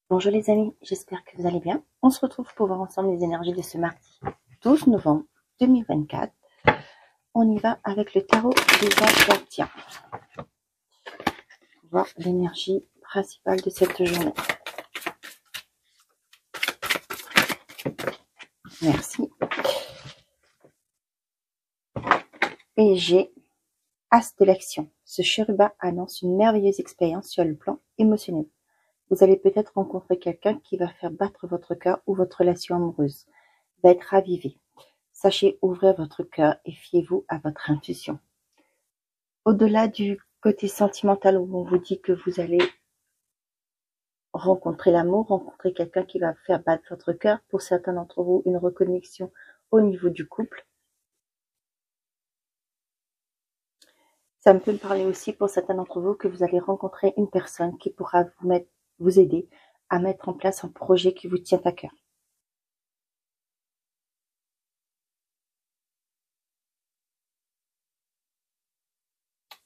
Bonjour les amis, j'espère que vous allez bien. On se retrouve pour voir ensemble les énergies de ce mardi 12 novembre 2024. On y va avec le tarot des anges gardiens. Pour voir l'énergie principale de cette journée. Merci. Et j'ai As de l'action. Ce chérubin annonce une merveilleuse expérience sur le plan émotionnel. Vous allez peut-être rencontrer quelqu'un qui va faire battre votre cœur ou votre relation amoureuse va être ravivée. Sachez ouvrir votre cœur et fiez-vous à votre intuition. Au-delà du côté sentimental où on vous dit que vous allez rencontrer l'amour, rencontrer quelqu'un qui va faire battre votre cœur, pour certains d'entre vous, une reconnexion au niveau du couple. Ça me peut me parler aussi pour certains d'entre vous que vous allez rencontrer une personne qui pourra vous aider à mettre en place un projet qui vous tient à cœur.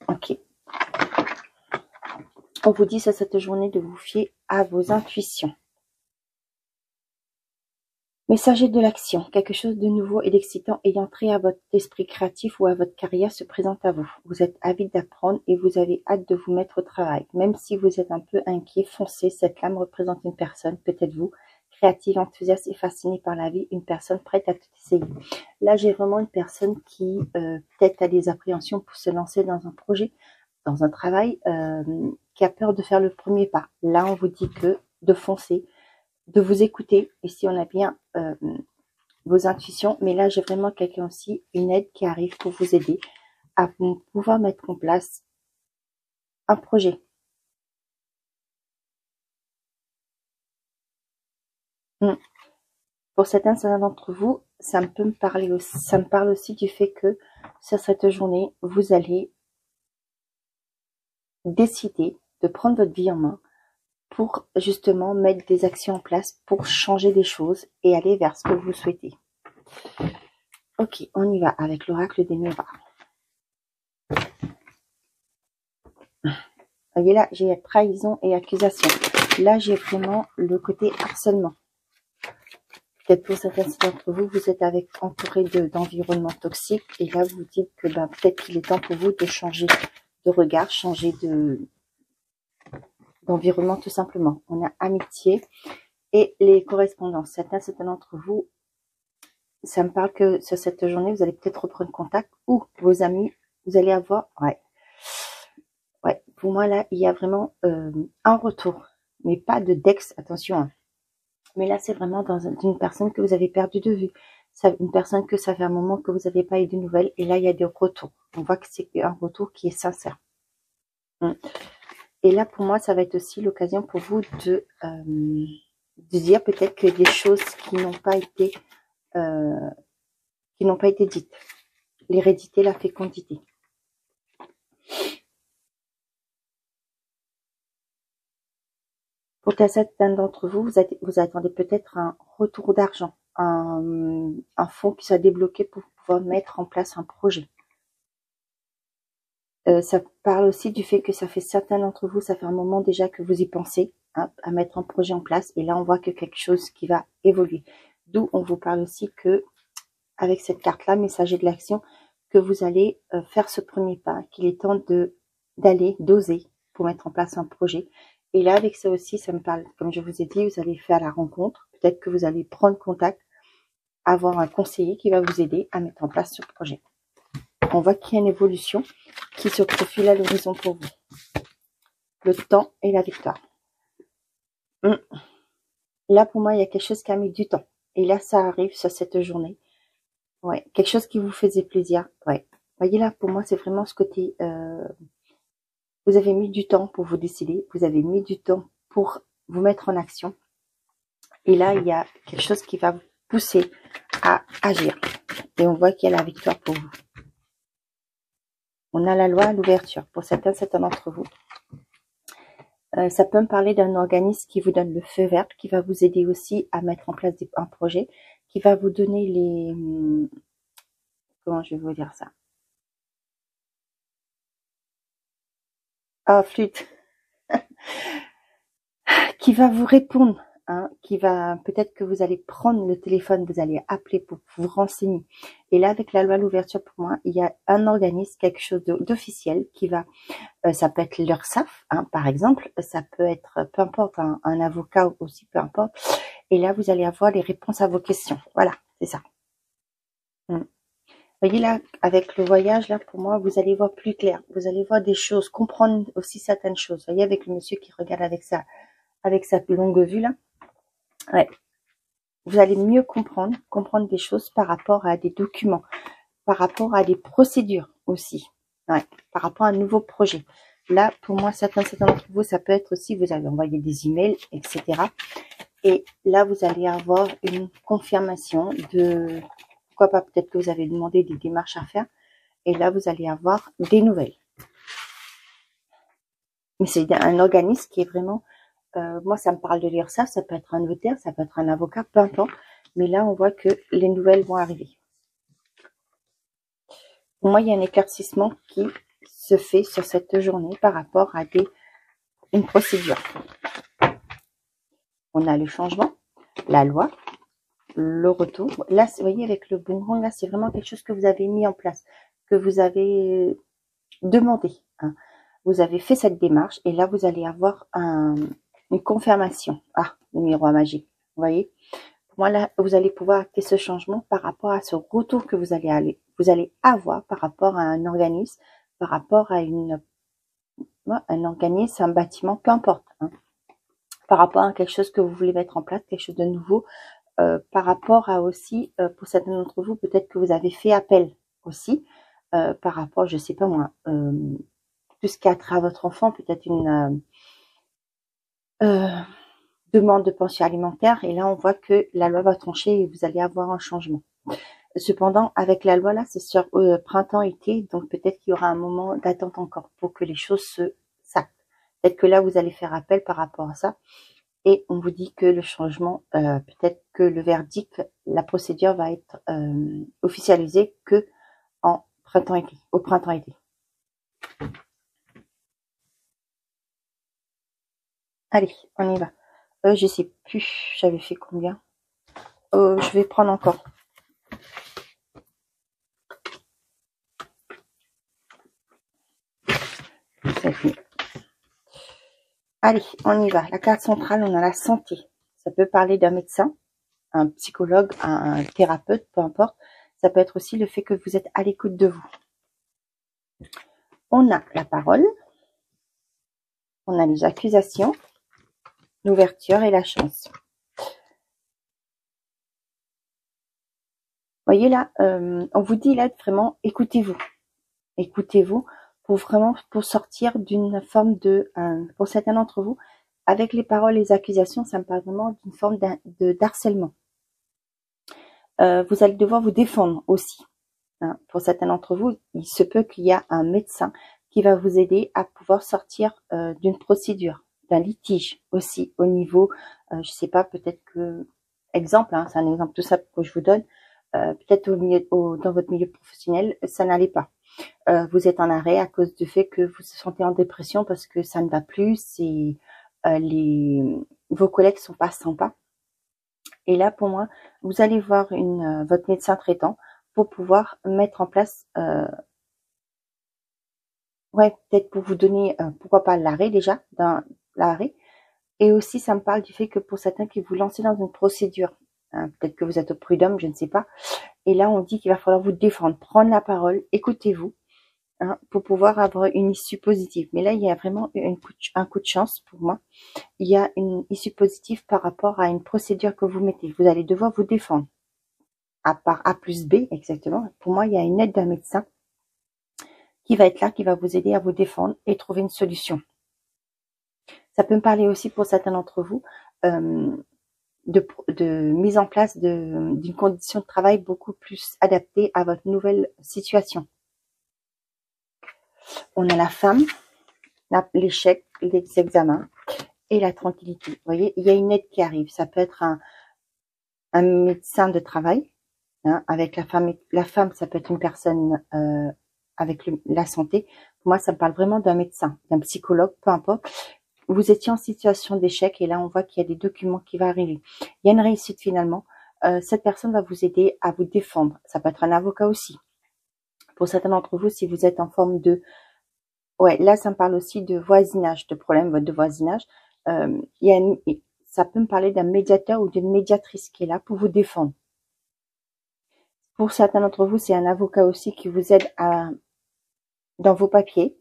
Ok. On vous dit sur cette journée de vous fier à vos intuitions. Messager de l'action, quelque chose de nouveau et d'excitant ayant trait à votre esprit créatif ou à votre carrière se présente à vous. Vous êtes avide d'apprendre et vous avez hâte de vous mettre au travail. Même si vous êtes un peu inquiet, foncez, cette lame représente une personne, peut-être vous, créative, enthousiaste et fascinée par la vie, une personne prête à tout essayer. Là, j'ai vraiment une personne qui peut-être a des appréhensions pour se lancer dans un projet, dans un travail, qui a peur de faire le premier pas. Là, on vous dit que de foncer, de vous écouter, et si on a bien vos intuitions, mais là j'ai vraiment quelqu'un aussi, une aide qui arrive pour vous aider à pouvoir mettre en place un projet. Pour certains d'entre vous, ça me parle aussi du fait que sur cette journée, vous allez décider de prendre votre vie en main pour justement mettre des actions en place pour changer des choses et aller vers ce que vous souhaitez. Ok, on y va avec l'oracle des miroirs. Voyez là, j'ai trahison et accusation. Là, j'ai vraiment le côté harcèlement. Peut-être pour certains d'entre vous, vous êtes entouré d'environnements toxiques et là, vous dites que peut-être qu'il est temps pour vous de changer de regard, changer d'environnement tout simplement. On a amitié et les correspondances. Certains d'entre vous, ça me parle que sur cette journée, vous allez peut-être reprendre contact ou vos amis, vous allez avoir... Ouais, pour moi, là, il y a vraiment un retour, mais pas de d'ex, attention. Hein. Mais là, c'est vraiment dans une personne que vous avez perdu de vue. Une personne que ça fait un moment que vous n'avez pas eu de nouvelles. Et là, il y a des retours. On voit que c'est un retour qui est sincère. Et là, pour moi, ça va être aussi l'occasion pour vous de dire peut-être que des choses qui n'ont pas été dites. L'hérédité, la fécondité. Pour certains d'entre vous, vous attendez peut-être un retour d'argent, un fonds qui soit débloqué pour pouvoir mettre en place un projet. Ça parle aussi du fait que ça fait certains d'entre vous, ça fait un moment déjà que vous y pensez à mettre un projet en place. Et là, on voit que quelque chose qui va évoluer. D'où on vous parle aussi que, avec cette carte-là, messager de l'action, que vous allez faire ce premier pas, qu'il est temps d'oser pour mettre en place un projet. Et là, avec ça aussi, ça me parle, comme je vous ai dit, vous allez faire la rencontre. Peut-être que vous allez prendre contact, avoir un conseiller qui va vous aider à mettre en place ce projet. On voit qu'il y a une évolution qui se profile à l'horizon pour vous. Le temps et la victoire. Là, pour moi, il y a quelque chose qui a mis du temps. Et là, ça arrive sur cette journée. Ouais, quelque chose qui vous faisait plaisir. Ouais. Voyez là, pour moi, c'est vraiment ce côté... vous avez mis du temps pour vous décider. Vous avez mis du temps pour vous mettre en action. Et là, il y a quelque chose qui va vous pousser à agir. Et on voit qu'il y a la victoire pour vous. On a la loi à l'ouverture. Pour certains d'entre vous. Ça peut me parler d'un organisme qui vous donne le feu vert, qui va vous aider aussi à mettre en place un projet, qui va vous donner les... Comment je vais vous dire ça? Ah, flûte. qui va vous répondre, hein, qui va, peut-être que vous allez prendre le téléphone, vous allez appeler pour vous renseigner. Et là, avec la loi de l'ouverture, pour moi, il y a un organisme, quelque chose d'officiel qui va, ça peut être l'URSSAF, hein, par exemple, ça peut être, peu importe, un avocat aussi, peu importe. Et là, vous allez avoir les réponses à vos questions. Voilà, c'est ça. Vous voyez là, avec le voyage, là, pour moi, vous allez voir plus clair. Vous allez voir des choses, comprendre aussi certaines choses. Vous voyez, avec le monsieur qui regarde avec sa longue vue, là. Ouais. Vous allez mieux comprendre des choses par rapport à des documents, par rapport à des procédures aussi. Ouais. Par rapport à un nouveau projet. Là, pour moi, certains d'entre vous, ça peut être aussi, vous avez envoyé des emails, etc. Et là, vous allez avoir une confirmation de... Pourquoi pas, peut-être que vous avez demandé des démarches à faire. Et là, vous allez avoir des nouvelles. Mais c'est un organisme qui est vraiment... moi, ça me parle de lire ça. Ça peut être un notaire, ça peut être un avocat, peu importe. Mais là, on voit que les nouvelles vont arriver. Pour moi, il y a un éclaircissement qui se fait sur cette journée par rapport à une procédure. On a le changement, la loi, le retour. Là, vous voyez, avec le boomerang, là, c'est vraiment quelque chose que vous avez mis en place, que vous avez demandé. Hein. Vous avez fait cette démarche et là, vous allez avoir une confirmation. Ah, le miroir magique. Vous voyez, pour moi, là, vous allez pouvoir acter ce changement par rapport à ce retour que vous allez avoir par rapport à un organisme, par rapport à un organisme, un bâtiment, peu importe. Hein. Par rapport à quelque chose que vous voulez mettre en place, quelque chose de nouveau. Par rapport à aussi, pour certains d'entre vous, peut-être que vous avez fait appel aussi, par rapport, je sais pas moi, tout ce qui a trait à votre enfant, peut-être une demande de pension alimentaire, et là on voit que la loi va trancher et vous allez avoir un changement. Cependant, avec la loi là, c'est sur printemps-été, donc peut-être qu'il y aura un moment d'attente encore pour que les choses se s'actent. Peut-être que là vous allez faire appel par rapport à ça. Et on vous dit que le changement, peut-être que le verdict, la procédure va être officialisée que en printemps-été, au printemps-été. Allez, on y va. Je sais plus, j'avais fait combien. Je vais prendre encore. Allez, on y va. La carte centrale, on a la santé. Ça peut parler d'un médecin, un psychologue, un thérapeute, peu importe. Ça peut être aussi le fait que vous êtes à l'écoute de vous. On a la parole. On a les accusations, l'ouverture et la chance. Vous voyez là, on vous dit là vraiment, écoutez-vous. Écoutez-vous pour sortir d'une forme de, pour certains d'entre vous, avec les paroles et les accusations, ça me parle vraiment d'une forme d'harcèlement. Vous allez devoir vous défendre aussi. Hein. Pour certains d'entre vous, il se peut qu'il y a un médecin qui va vous aider à pouvoir sortir d'une procédure, d'un litige aussi au niveau, je sais pas, peut-être que, exemple, hein, c'est un exemple tout simple que je vous donne, peut-être dans votre milieu professionnel, ça n'allait pas. Vous êtes en arrêt à cause du fait que vous vous sentez en dépression parce que ça ne va plus, vos collègues sont pas sympas. Et là, pour moi, vous allez voir votre médecin traitant pour pouvoir mettre en place, ouais, peut-être pour vous donner, pourquoi pas l'arrêt déjà, l'arrêt. Et aussi, ça me parle du fait que pour certains qui vous lancez dans une procédure, hein, peut-être que vous êtes au prud'homme, je ne sais pas. Et là, on dit qu'il va falloir vous défendre, prendre la parole, écoutez-vous, hein, pour pouvoir avoir une issue positive. Mais là, il y a vraiment un coup de chance pour moi. Il y a une issue positive par rapport à une procédure que vous mettez. Vous allez devoir vous défendre. À part A plus B, exactement. Pour moi, il y a une aide d'un médecin qui va être là, qui va vous aider à vous défendre et trouver une solution. Ça peut me parler aussi pour certains d'entre vous de mise en place d'une condition de travail beaucoup plus adaptée à votre nouvelle situation. On a la femme, l'échec, les examens et la tranquillité. Vous voyez, il y a une aide qui arrive. Ça peut être un médecin de travail, hein, avec la femme. La femme, ça peut être une personne avec la santé. Pour moi, ça me parle vraiment d'un médecin, d'un psychologue, peu importe. vous étiez en situation d'échec et là, on voit qu'il y a des documents qui vont arriver. Il y a une réussite finalement. Cette personne va vous aider à vous défendre. Ça peut être un avocat aussi. Pour certains d'entre vous, si vous êtes en forme de... Ouais, là, ça me parle aussi de voisinage, de problème de voisinage. Ça peut me parler d'un médiateur ou d'une médiatrice qui est là pour vous défendre. Pour certains d'entre vous, c'est un avocat aussi qui vous aide dans vos papiers,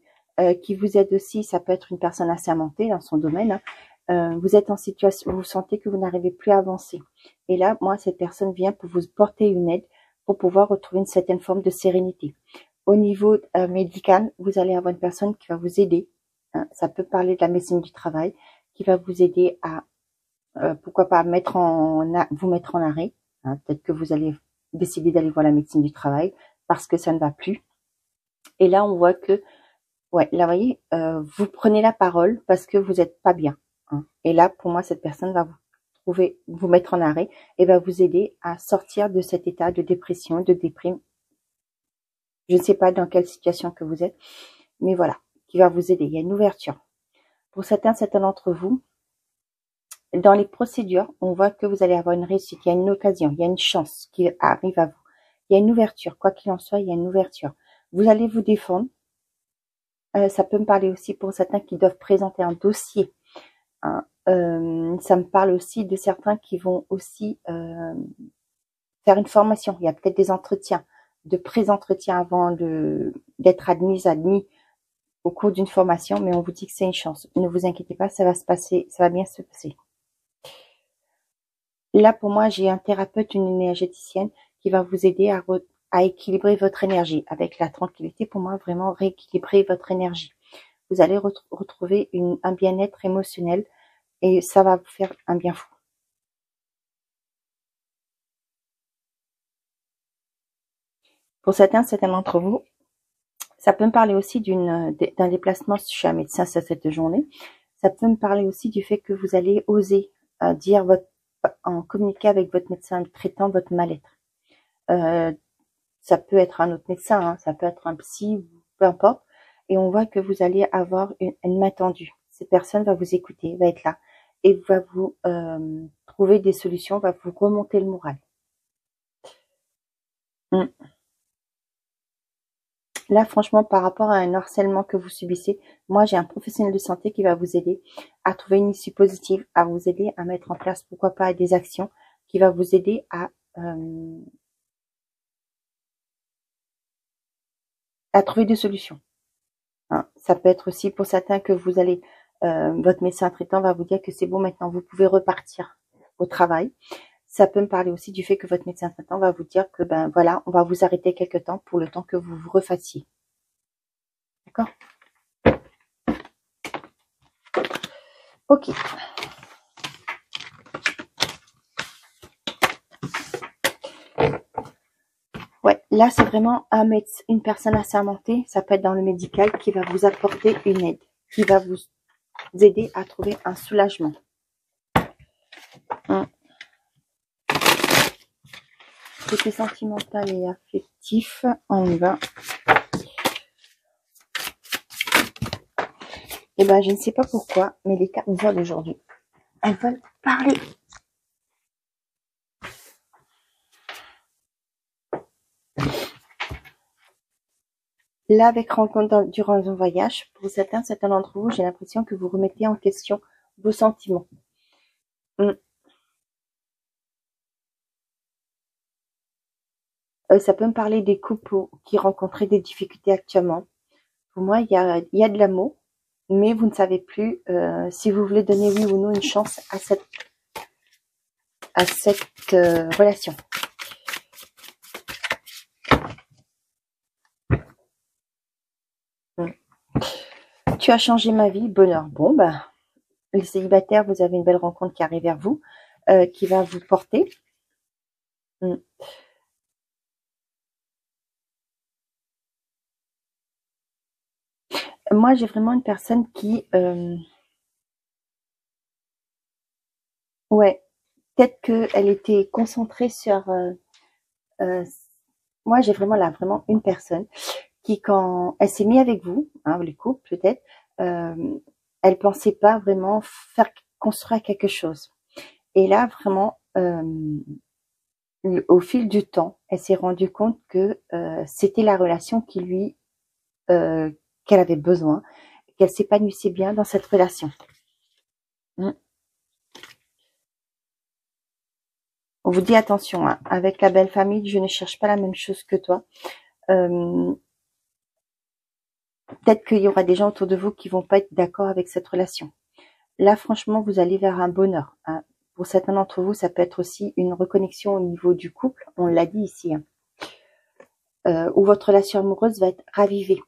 qui vous aide aussi, ça peut être une personne assermentée dans son domaine. Vous êtes en situation, vous sentez que vous n'arrivez plus à avancer. Et là, moi, cette personne vient pour vous porter une aide pour pouvoir retrouver une certaine forme de sérénité. Au niveau médical, vous allez avoir une personne qui va vous aider. Ça peut parler de la médecine du travail, qui va vous aider à, pourquoi pas, vous mettre en arrêt. Peut-être que vous allez décider d'aller voir la médecine du travail parce que ça ne va plus. Et là, on voit que, ouais, là, vous voyez, vous prenez la parole parce que vous n'êtes pas bien. Et là, pour moi, cette personne va vous mettre en arrêt et va vous aider à sortir de cet état de dépression, de déprime. Je ne sais pas dans quelle situation que vous êtes, mais voilà, qui va vous aider. Il y a une ouverture. Pour certains d'entre vous, dans les procédures, on voit que vous allez avoir une réussite, il y a une occasion, il y a une chance qui arrive à vous. Il y a une ouverture, quoi qu'il en soit, il y a une ouverture. Vous allez vous défendre. Ça peut me parler aussi pour certains qui doivent présenter un dossier. Ça me parle aussi de certains qui vont aussi faire une formation. Il y a peut-être des entretiens, de pré-entretiens avant d'être admis au cours d'une formation, mais on vous dit que c'est une chance. Ne vous inquiétez pas, ça va se passer, ça va bien se passer. Là, pour moi, j'ai un thérapeute, une énergéticienne qui va vous aider à équilibrer votre énergie. Avec la tranquillité, pour moi, vraiment rééquilibrer votre énergie. Vous allez retrouver un bien-être émotionnel et ça va vous faire un bien fou. Pour certains d'entre vous, ça peut me parler aussi d'un déplacement chez un médecin cette journée. Ça peut me parler aussi du fait que vous allez oser dire en communiquer avec votre médecin traitant votre mal-être. Ça peut être un autre médecin, ça peut être un psy, peu importe. Et on voit que vous allez avoir une main tendue. Cette personne va vous écouter, va être là et va vous trouver des solutions, va vous remonter le moral. Là, franchement, par rapport à un harcèlement que vous subissez, moi, j'ai un professionnel de santé qui va vous aider à trouver une issue positive, à vous aider à mettre en place, pourquoi pas, des actions qui va vous aider à trouver des solutions. Ça peut être aussi pour certains que vous allez, votre médecin traitant va vous dire que c'est bon, maintenant vous pouvez repartir au travail. Ça peut me parler aussi du fait que votre médecin traitant va vous dire que ben voilà, on va vous arrêter quelque temps pour le temps que vous vous refassiez. D'accord? Ok. Ouais, là c'est vraiment une personne assermentée, ça peut être dans le médical, qui va vous apporter une aide, qui va vous aider à trouver un soulagement. Côté sentimental et affectif, on y va. Et ben, je ne sais pas pourquoi, mais les cartes veulent aujourd'hui. Elles veulent parler. Là, avec rencontre durant un voyage, pour certains d'entre vous, j'ai l'impression que vous remettez en question vos sentiments. Ça peut me parler des couples qui rencontraient des difficultés actuellement. Pour moi, il y a de l'amour, mais vous ne savez plus si vous voulez donner oui ou non une chance à cette relation. Tu as changé ma vie, bonheur. Bon, ben, les célibataires, vous avez une belle rencontre qui arrive vers vous, qui va vous porter. Moi, j'ai vraiment une personne qui... ouais, peut-être qu'elle était concentrée sur... moi, j'ai vraiment là, vraiment une personne qui, quand elle s'est mise avec vous, les couples peut-être, elle pensait pas vraiment faire construire quelque chose. Et là, vraiment, au fil du temps, elle s'est rendue compte que c'était la relation qu'elle avait besoin, qu'elle s'épanouissait bien dans cette relation. On vous dit attention, hein, avec la belle famille, je ne cherche pas la même chose que toi. Peut-être qu'il y aura des gens autour de vous qui vont pas être d'accord avec cette relation. Là, franchement, vous allez vers un bonheur. Hein. Pour certains d'entre vous, ça peut être aussi une reconnexion au niveau du couple. On l'a dit ici. Hein. Où votre relation amoureuse va être ravivée.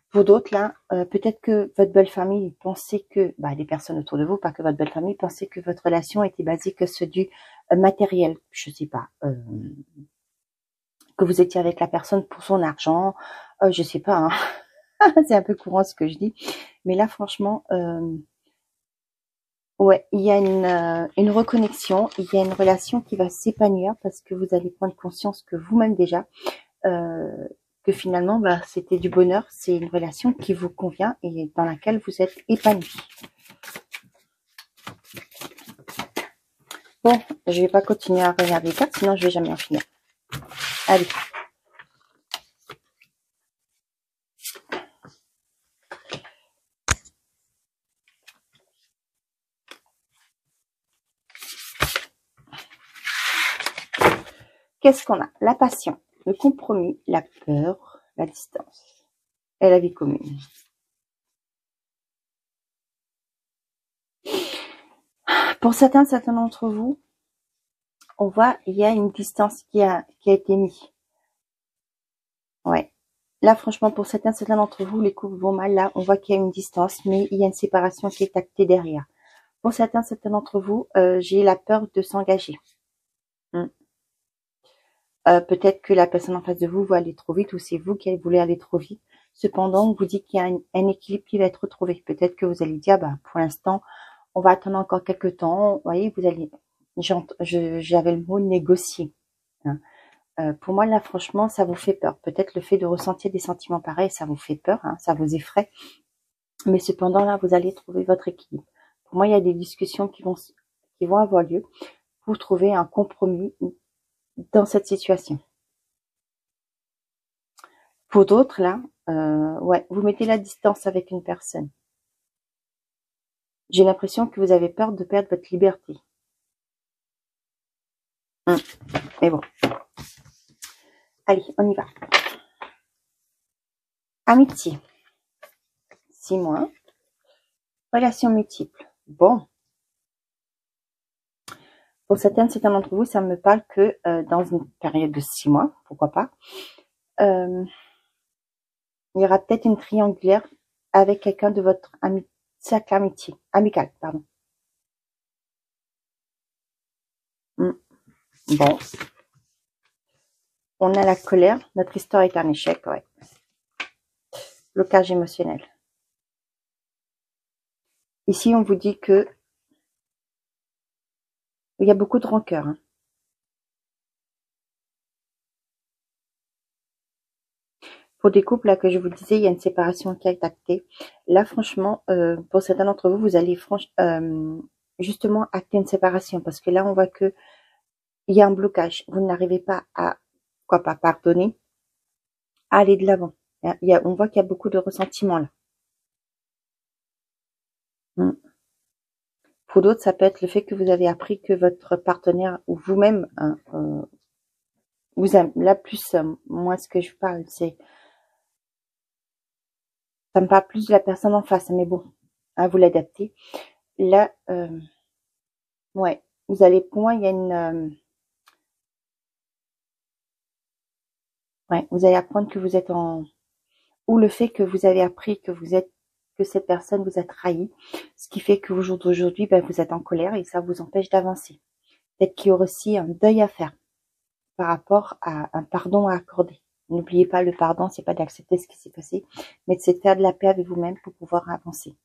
Pour d'autres, là, peut-être que votre belle famille pensait que, les personnes autour de vous, pas que votre belle famille, pensaient que votre relation était basée que sur du matériel. Je sais pas. Que vous étiez avec la personne pour son argent. Je sais pas. Hein. C'est un peu courant ce que je dis. Mais là, franchement, ouais, il y a une reconnexion, il y a une relation qui va s'épanouir parce que vous allez prendre conscience que vous-même déjà, que finalement, c'était du bonheur, c'est une relation qui vous convient et dans laquelle vous êtes épanoui. Bon, je vais pas continuer à regarder les cartes, sinon je vais jamais en finir. Allez. Qu'est-ce qu'on a? La passion, le compromis, la peur, la distance et la vie commune. Pour certains d'entre vous, on voit il y a une distance qui a été mise. Ouais. Là, franchement, pour certains d'entre vous, les couples vont mal. Là, on voit qu'il y a une distance, mais il y a une séparation qui est actée derrière. Pour certains d'entre vous, j'ai la peur de s'engager. Peut-être que la personne en face de vous va aller trop vite ou c'est vous qui voulez aller trop vite. Cependant, on vous dit qu'il y a un équilibre qui va être retrouvé. Peut-être que vous allez dire, pour l'instant, on va attendre encore quelques temps. Vous voyez, vous allez, j'avais le mot négocier. Hein. Pour moi, là, franchement, ça vous fait peur. Peut-être le fait de ressentir des sentiments pareils, ça vous fait peur, hein, ça vous effraie. Mais cependant, là, vous allez trouver votre équilibre. Pour moi, il y a des discussions qui vont avoir lieu pour trouver un compromis dans cette situation. Pour d'autres, là, ouais, vous mettez la distance avec une personne. J'ai l'impression que vous avez peur de perdre votre liberté. Mais bon. Allez, on y va. Amitié. 6 mois. Relations multiples. Bon. Pour certains d'entre vous, ça me parle que dans une période de 6 mois, pourquoi pas, il y aura peut-être une triangulaire avec quelqu'un de votre cercle amical, pardon. Bon. On a la colère. Notre histoire est un échec, ouais. Blocage émotionnel. Ici, on vous dit que il y a beaucoup de rancœur. Hein. Pour des couples, là, que je vous disais, il y a une séparation qui est actée. Là, franchement, pour certains d'entre vous, vous allez justement acter une séparation parce que là, on voit que il y a un blocage. Vous n'arrivez pas à, pas pardonner, à aller de l'avant. On voit qu'il y a beaucoup de ressentiment là. Pour d'autres, ça peut être le fait que vous avez appris que votre partenaire ou vous-même vous aime. Là, plus, moi, ce que je parle, c'est ça me parle plus de la personne en face, mais bon, à vous l'adapter. Là, ouais, vous allez, pour moi, il y a ouais, vous allez apprendre que vous êtes ou le fait que vous avez appris que cette personne vous a trahi, ce qui fait qu'au jour d'aujourd'hui, vous êtes en colère et ça vous empêche d'avancer. Peut-être qu'il y aura aussi un deuil à faire par rapport à un pardon à accorder. N'oubliez pas, le pardon, c'est pas d'accepter ce qui s'est passé, mais c'est de faire de la paix avec vous-même pour pouvoir avancer.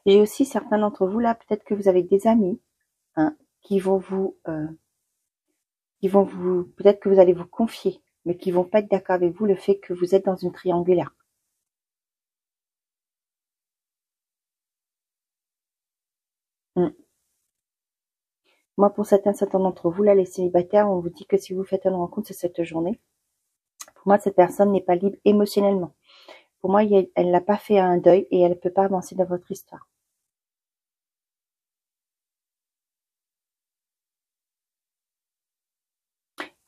J'ai aussi certains d'entre vous là, peut-être que vous avez des amis hein, qui vont vous qui vont peut-être que vous allez vous confier, mais qui vont pas être d'accord avec vous le fait que vous êtes dans une triangulaire. Moi, pour certains d'entre vous, là, les célibataires, on vous dit que si vous faites une rencontre, c'est cette journée. Pour moi, cette personne n'est pas libre émotionnellement. Pour moi, elle n'a pas fait un deuil et elle ne peut pas avancer dans votre histoire.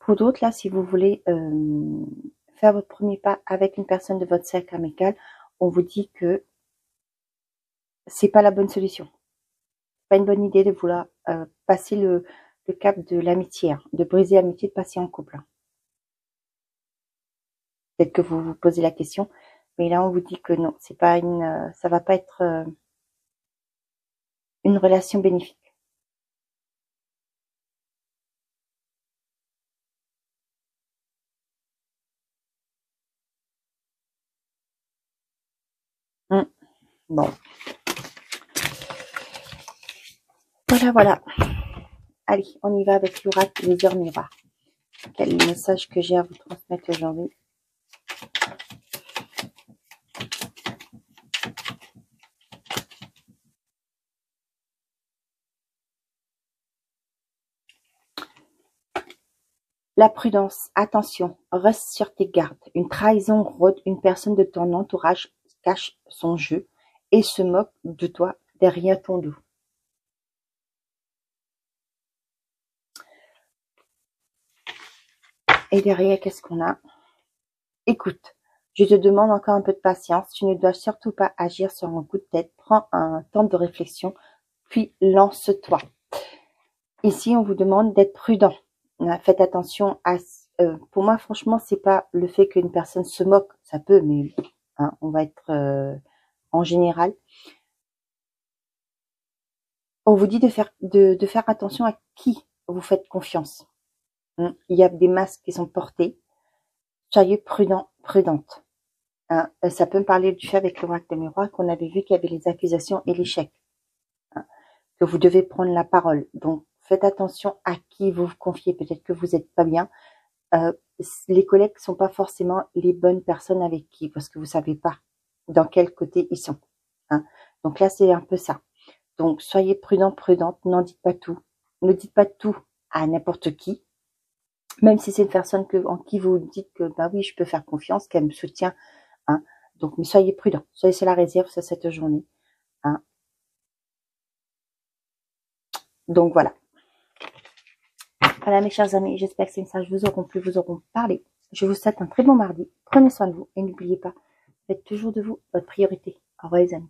Pour d'autres, là, si vous voulez faire votre premier pas avec une personne de votre cercle amical, on vous dit que c'est pas la bonne solution. Pas une bonne idée de vouloir passer le cap de l'amitié, hein, de briser l'amitié, de passer en couple. Hein. Peut-être que vous vous posez la question, mais là on vous dit que non, c'est pas ça va pas être une relation bénéfique. Bon, voilà. Allez, on y va avec l'oracle des heures miroirs. Quel est le message que j'ai à vous transmettre aujourd'hui? La prudence, attention, reste sur tes gardes. Une trahison rôde, une personne de ton entourage cache son jeu et se moque de toi derrière ton dos. Et derrière, qu'est-ce qu'on a? Écoute, je te demande encore un peu de patience. Tu ne dois surtout pas agir sur un coup de tête. Prends un temps de réflexion, puis lance-toi. Ici, on vous demande d'être prudent. Faites attention à... pour moi, franchement, c'est pas le fait qu'une personne se moque. Ça peut, mais hein, on va être en général. On vous dit de faire attention à qui vous faites confiance. Il y a des masques qui sont portés. Soyez prudent, prudente. Hein. Ça peut me parler du fait avec l'oracle des miroirs qu'on avait vu qu'il y avait les accusations et l'échec. Hein, que vous devez prendre la parole. Donc, faites attention à qui vous vous confiez. Peut-être que vous n'êtes pas bien. Les collègues ne sont pas forcément les bonnes personnes avec qui, parce que vous savez pas dans quel côté ils sont. Hein. Donc là, c'est un peu ça. Donc, soyez prudent, prudente. N'en dites pas tout. Ne dites pas tout à n'importe qui. Même si c'est une personne en qui vous dites que, bah oui, je peux faire confiance, qu'elle me soutient. Hein. Donc, mais soyez prudent. Soyez sur la réserve sur cette journée. Hein. Donc, voilà. Voilà, mes chers amis, j'espère que ces messages vous auront plu, vous auront parlé. Je vous souhaite un très bon mardi. Prenez soin de vous et n'oubliez pas, faites toujours de vous votre priorité. Au revoir les amis.